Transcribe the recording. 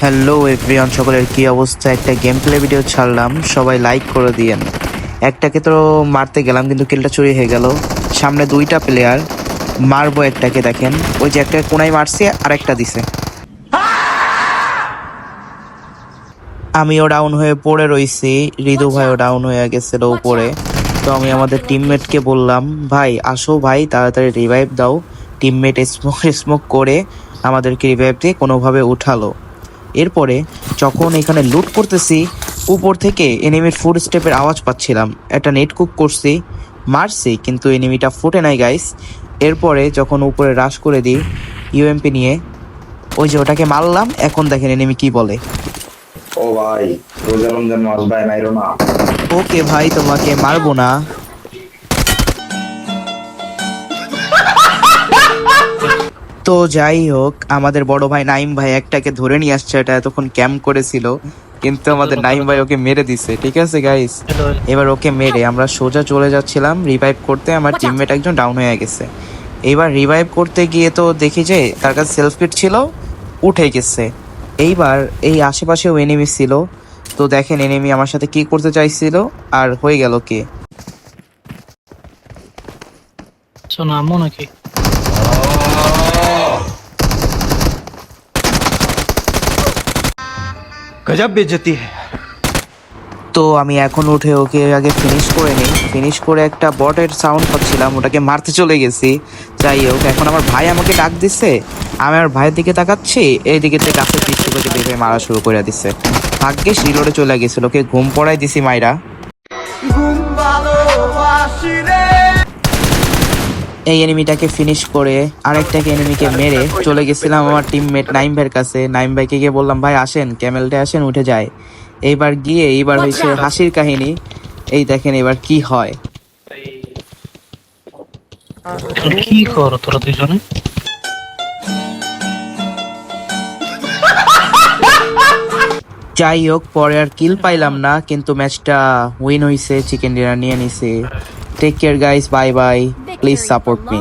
Hello everyone, সকলের কি অবস্থা? একটা গেম প্লে ভিডিও ছাড়লাম, সবাই লাইক করে দিয়েন। একটাকে তো মারতে গেলাম কিন্তু কিলটা চুরি হয়ে গেল। সামনে দুইটা প্লেয়ার, মারবো একটাকে। দেখেন ওই যে একটা কোনায় মারছে আর একটা দিছে। আমিও ডাউন হয়ে পড়ে রইছি, হৃদু ভাইও ডাউন হয়ে গেছিল উপরে। তো আমি আমাদের টিমমেটকে বললাম, ভাই আসো ভাই, তাড়াতাড়ি রিভাইভ দাও। টিমমেট স্মোক করে আমাদেরকে রিভাইভ দিয়ে কোনোভাবে উঠালো। এরপরে যখন এখানে লুট করতেছি, উপর থেকে এনিমির ফুড স্টেপের আওয়াজ পাচ্ছিলাম। একটা নেট কুক করছি, মারছি, কিন্তু এনিমিটা ফুটে নাই গাইস। এরপরে যখন উপরে রাশ করে দিই ইউএমপি নিয়ে, ওই যে ওটাকে মারলাম। এখন দেখেন এনিমি কি বলে। ও ভাই, রোজা রমজান মাস ভাই, মাইরো না। ওকে ভাই, তোমাকে মারবো না। তো যাই হোক, আমাদের বড় ভাই নাইম ভাই একটাকে ধরে নিয়ে আসছে। এটা এতক্ষণ ক্যাম্প করেছিল, কিন্তু আমাদের নাইম ভাই ওকে মেরে দিছে। ঠিক আছে গাইস, এবার ওকে মেরে আমরা সোজা চলে যাচ্ছিলাম রিভাইভ করতে। আমার টিমমেট একজন ডাউন হয়ে গেছে। এইবার রিভাইভ করতে গিয়ে তো দেখি যে তার কাছে সেলফ কিট ছিল, উঠে গেছে। এইবার এই আশেপাশেও এনিমি ছিল। তো দেখেন এনিমি আমার সাথে কি করতে চাইছিল, আর হয়ে গেল কি। শোনা আম্মু নাকি? गजब बेइज्जती है। তো আমি এখন উঠে ওকে আগে ফিনিশ করে নিই। ফিনিশ করে একটা বটের সাউন্ড পাচ্ছিলাম, ওটাকে মারতে চলে গেছি। যাই হোক, এখন আমার ভাই আমাকে ডাক দিচ্ছে, আমি আমার ভাইয়ের দিকে তাকাচ্ছি, এইদিকে থেকে গাছের পিছু করে বেঁধে মারা শুরু করে দিচ্ছে। ভাগ্যিস রিলোডে চলে গেছিল, ওকে ঘুম পড়াই দিছি মাইরা। এই এনিমিটাকে ফিনিশ করে আরেকটাকে এনিমিকে মেরে চলে গেছিলাম আমার টিমমেট নাইম ভাইয়ের কাছে। নাইম ভাইকে গিয়ে বললাম, ভাই আসেন, ক্যামেলটা আসেন, উঠে যায়। এইবার গিয়ে এইবার হয়েছে হাসির কাহিনী। এই দেখেন এবার কি হয়। কি করো তোরা দুজনে? যাই হোক, পরে আর কিল পাইলাম না, কিন্তু ম্যাচটা উইন হয়েছে, চিকেন ডিনার নিয়ে নিছে। Take care guys, bye bye, please support me.